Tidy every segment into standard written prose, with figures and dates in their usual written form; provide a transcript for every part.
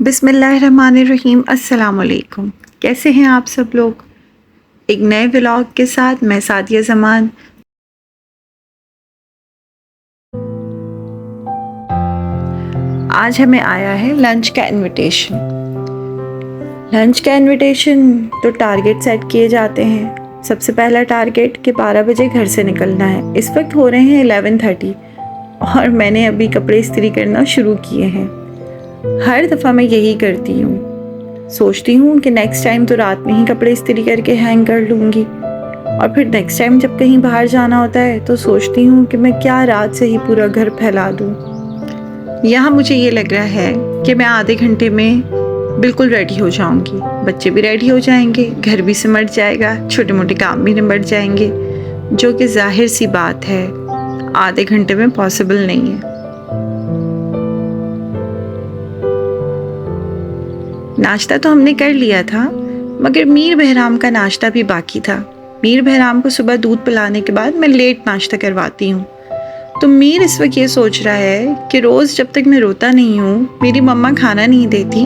बिस्मिल्लाहिर्रहमानिर्रहीम। अस्सलाम वालेकुम। कैसे हैं आप सब लोग? एक नए व्लॉग के साथ मैं सादिया ज़मान। आज हमें आया है लंच का इनविटेशन। लंच का इनविटेशन तो टारगेट सेट किए जाते हैं। सबसे पहला टारगेट कि 12 बजे घर से निकलना है। इस वक्त हो रहे हैं 11:30 और मैंने अभी कपड़े इस्त्री करना शुरू किए हैं। हर दफ़ा मैं यही करती हूँ, सोचती हूँ कि नेक्स्ट टाइम तो रात में ही कपड़े इस्त्री करके हैंग कर लूँगी, और फिर नेक्स्ट टाइम जब कहीं बाहर जाना होता है तो सोचती हूँ कि मैं क्या रात से ही पूरा घर फैला दूँ। यहाँ मुझे ये लग रहा है कि मैं आधे घंटे में बिल्कुल रेडी हो जाऊँगी, बच्चे भी रेडी हो जाएंगे, घर भी सिमट जाएगा, छोटे मोटे काम भी निमट जाएंगे, जो कि जाहिर सी बात है आधे घंटे में पॉसिबल नहीं है। नाश्ता तो हमने कर लिया था, मगर मीर बहराम का नाश्ता भी बाकी था। मीर बहराम को सुबह दूध पिलाने के बाद मैं लेट नाश्ता करवाती हूँ। तो मीर इस वक्त ये सोच रहा है कि रोज़ जब तक मैं रोता नहीं हूँ, मेरी मम्मा खाना नहीं देती,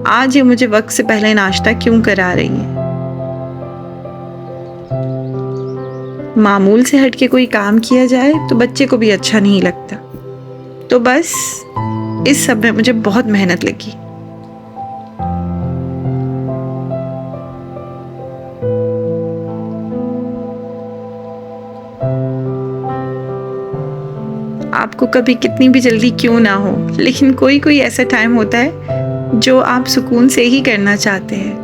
आज ये मुझे वक्त से पहले नाश्ता क्यों करा रही है। मामूल से हट के कोई काम किया जाए तो बच्चे को भी अच्छा नहीं लगता। तो बस इस सब में मुझे बहुत मेहनत लगी। आपको कभी कितनी भी जल्दी क्यों ना हो, लेकिन कोई कोई ऐसा टाइम होता है जो आप सुकून से ही करना चाहते हैं।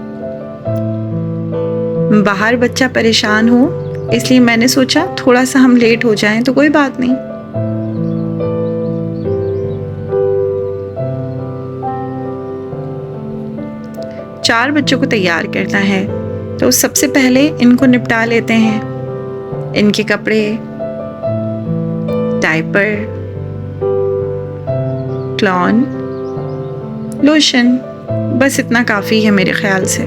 बाहर बच्चा परेशान हो, इसलिए मैंने सोचा थोड़ा सा हम लेट हो जाएं तो कोई बात नहीं। चार बच्चों को तैयार करना है, तो सबसे पहले इनको निपटा लेते हैं। इनके कपड़े, डायपर, क्लॉन, लोशन, बस इतना काफ़ी है मेरे ख्याल से।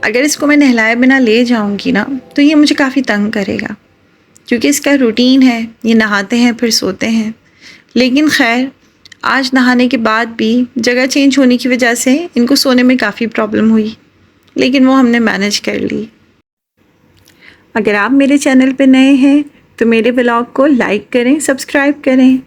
अगर इसको मैं नहलाए बिना ले जाऊंगी ना तो ये मुझे काफ़ी तंग करेगा, क्योंकि इसका रूटीन है, ये नहाते हैं फिर सोते हैं। लेकिन खैर, आज नहाने के बाद भी जगह चेंज होने की वजह से इनको सोने में काफ़ी प्रॉब्लम हुई, लेकिन वो हमने मैनेज कर ली। अगर आप मेरे चैनल पे नए हैं तो मेरे व्लॉग को लाइक करें, सब्सक्राइब करें।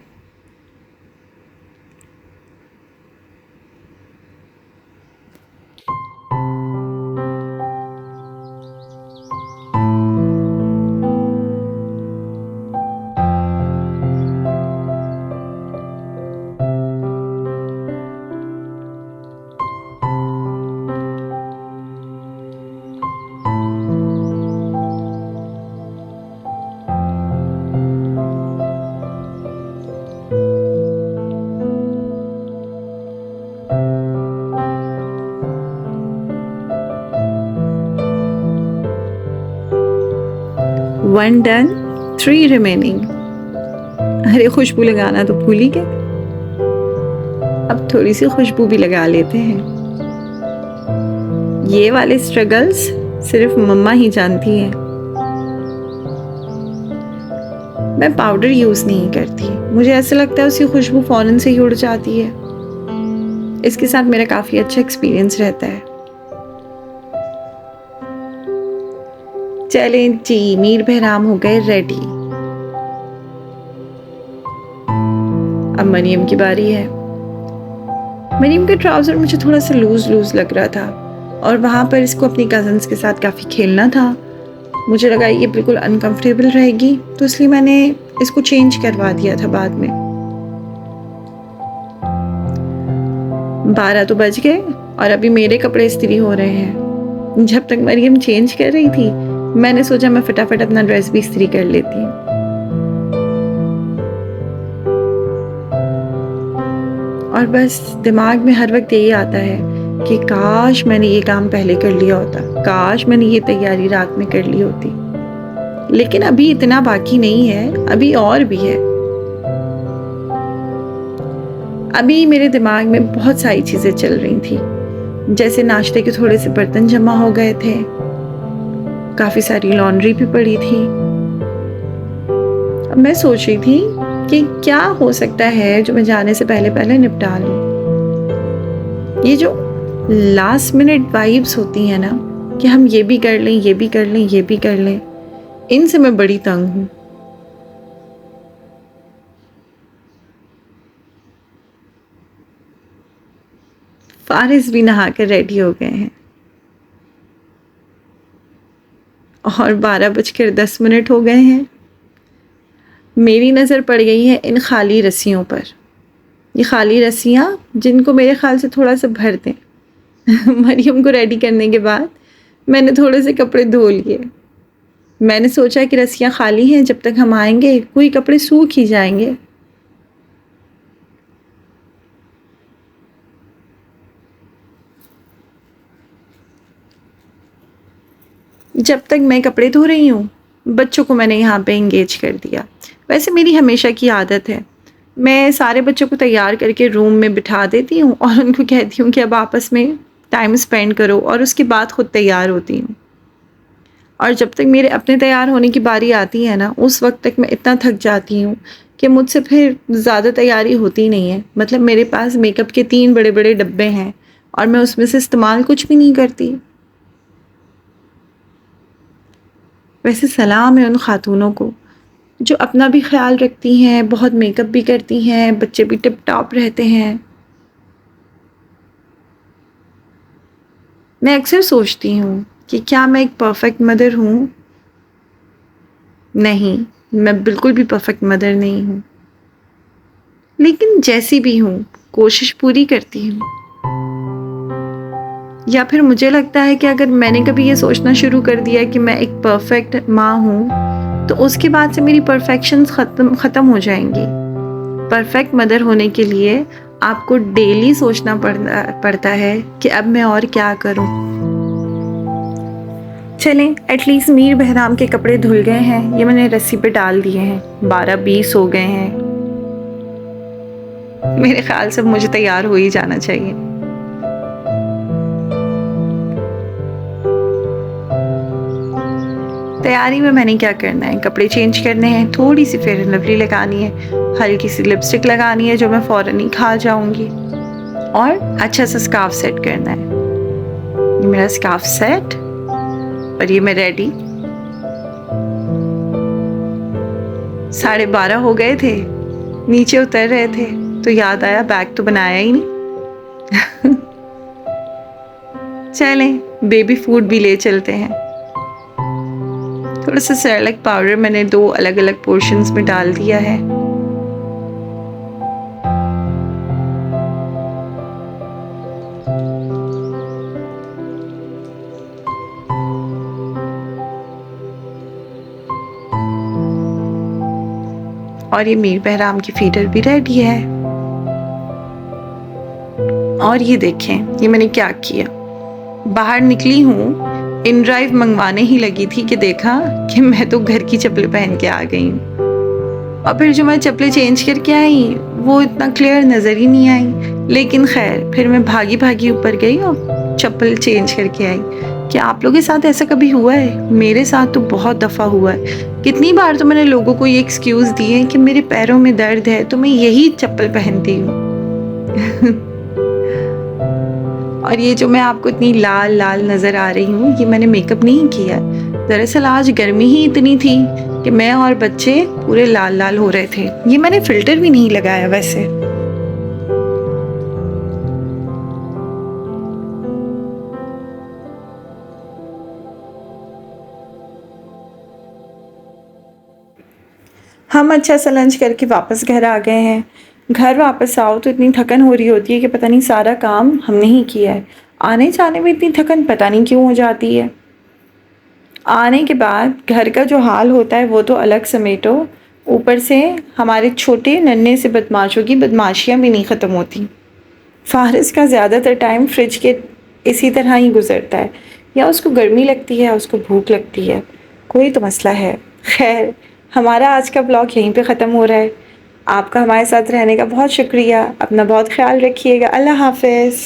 One done, 3 remaining। अरे खुशबू लगाना तो भूल ही गए, अब थोड़ी सी खुशबू भी लगा लेते हैं। ये वाले स्ट्रगल्स सिर्फ मम्मा ही जानती हैं। मैं पाउडर यूज़ नहीं करती, मुझे ऐसा लगता है उसकी खुशबू फ़ौरन से ही उड़ जाती है। इसके साथ मेरा काफ़ी अच्छा एक्सपीरियंस रहता है। चलें जी, मीर बहराम हो गए रेडी। अब मरियम की बारी है। मरियम का ट्राउज़र मुझे थोड़ा सा लूज़ लग रहा था, और वहाँ पर इसको अपनी कज़न्स के साथ काफ़ी खेलना था। मुझे लगा ये बिल्कुल अनकंफर्टेबल रहेगी, तो इसलिए मैंने इसको चेंज करवा दिया था बाद में। 12 तो बज गए और अभी मेरे कपड़े इस्त्री हो रहे हैं। जब तक मरियम चेंज कर रही थी, मैंने सोचा मैं फटाफट अपना ड्रेस भी इस्त्री कर लेती हूँ। और बस दिमाग में हर वक्त यही आता है कि काश मैंने ये काम पहले कर लिया होता, काश मैंने ये तैयारी रात में कर ली होती। लेकिन अभी इतना बाकी नहीं है, अभी और भी है। अभी मेरे दिमाग में बहुत सारी चीज़ें चल रही थी, जैसे नाश्ते के थोड़े से बर्तन जमा हो गए थे, काफ़ी सारी लॉन्ड्री भी पड़ी थी। अब मैं सोच रही थी कि क्या हो सकता है जो मैं जाने से पहले पहले निपटा लूँ। ये जो लास्ट मिनट वाइब्स होती हैं ना कि हम ये भी कर लें, ये भी कर लें, ये भी कर लें, इनसे मैं बड़ी तंग हूँ। फारिस भी नहा कर रेडी हो गए हैं और 12:10 हो गए हैं। मेरी नज़र पड़ गई है इन खाली रस्सियों पर। ये खाली रस्सियाँ जिनको मेरे ख्याल से थोड़ा सा भर दें। मरियम को रेडी करने के बाद मैंने थोड़े से कपड़े धो लिए। मैंने सोचा कि रस्सियाँ खाली हैं, जब तक हम आएंगे कोई कपड़े सूख ही जाएंगे। जब तक मैं कपड़े धो रही हूँ बच्चों को मैंने यहाँ पे इंगेज कर दिया। वैसे मेरी हमेशा की आदत है, मैं सारे बच्चों को तैयार करके रूम में बिठा देती हूँ और उनको कहती हूँ कि अब आपस में टाइम स्पेंड करो, और उसके बाद खुद तैयार होती हूँ। और जब तक मेरे अपने तैयार होने की बारी आती है ना, उस वक्त तक मैं इतना थक जाती हूँ कि मुझसे फिर ज़्यादा तैयारी होती नहीं है। मतलब मेरे पास मेकअप के 3 बड़े बड़े डब्बे हैं और मैं उसमें से इस्तेमाल कुछ भी नहीं करती। वैसे सलाम है उन खातूनों को जो अपना भी ख्याल रखती हैं, बहुत मेकअप भी करती हैं, बच्चे भी टिप टॉप रहते हैं। मैं अक्सर सोचती हूँ कि क्या मैं एक परफेक्ट मदर हूँ? नहीं, मैं बिल्कुल भी परफेक्ट मदर नहीं हूँ। लेकिन जैसी भी हूँ, कोशिश पूरी करती हूँ। या फिर मुझे लगता है कि अगर मैंने कभी ये सोचना शुरू कर दिया कि मैं एक परफेक्ट माँ हूँ, तो उसके बाद से मेरी परफेक्शंस ख़त्म हो जाएंगी। परफेक्ट मदर होने के लिए आपको डेली सोचना पड़ता है कि अब मैं और क्या करूँ। चलें, एटलीस्ट मीर बहराम के कपड़े धुल गए हैं, ये मैंने रस्सी पे डाल दिए हैं। 12:20 हो गए हैं। मेरे ख्याल से मुझे तैयार हो ही जाना चाहिए। तैयारी में मैंने क्या करना है, कपड़े चेंज करने हैं, थोड़ी सी फेयर एंड लवली लगानी है, हल्की सी लिपस्टिक लगानी है जो मैं फ़ौरन ही खा जाऊंगी, और अच्छा सा स्कार्फ सेट करना है। ये मेरा स्कार्फ सेट और ये मैं रेडी। 12:30 हो गए थे, नीचे उतर रहे थे तो याद आया बैग तो बनाया ही नहीं। चलें, बेबी फूड भी ले चलते हैं। थोड़ा सा सेरेलैक पाउडर मैंने 2 अलग अलग पोर्शंस में डाल दिया है। और ये मीर बहराम की फीडर भी रेडी है। और ये देखें, ये मैंने क्या किया, बाहर निकली हूँ, इन ड्राइव मंगवाने ही लगी थी कि देखा कि मैं तो घर की चप्पलें पहन के आ गई हूँ। और फिर जो मैं चप्पलें चेंज करके आई वो इतना क्लियर नज़र ही नहीं आई। लेकिन खैर, फिर मैं भागी भागी ऊपर गई और चप्पल चेंज करके आई। क्या आप लोगों के साथ ऐसा कभी हुआ है? मेरे साथ तो बहुत दफ़ा हुआ है। कितनी बार तो मैंने लोगों को ये एक्सक्यूज़ दिए हैं कि मेरे पैरों में दर्द है तो मैं यही चप्पल पहनती हूँ। और ये जो मैं आपको इतनी लाल लाल नज़र आ रही हूँ, ये मैंने मेकअप नहीं किया। दरअसल आज गर्मी ही इतनी थी कि मैं और बच्चे पूरे लाल लाल हो रहे थे। ये मैंने फ़िल्टर भी नहीं लगाया वैसे। हम अच्छा सा लंच करके वापस घर आ गए हैं। घर वापस आओ तो इतनी थकन हो रही होती है कि पता नहीं सारा काम हमने ही किया है। आने जाने में इतनी थकन पता नहीं क्यों हो जाती है। आने के बाद घर का जो हाल होता है वो तो अलग समेटो, ऊपर से हमारे छोटे नन्हे से बदमाशों की बदमाशियाँ भी नहीं ख़त्म होती। फ़ारिस का ज़्यादातर टाइम फ्रिज के इसी तरह ही गुजरता है, या उसको गर्मी लगती है या उसको भूख लगती है, कोई तो मसला है। खैर, हमारा आज का ब्लॉग यहीं पे ख़त्म हो रहा है। आपका हमारे साथ रहने का बहुत शुक्रिया। अपना बहुत ख्याल रखिएगा। अल्लाह हाफ़िज़।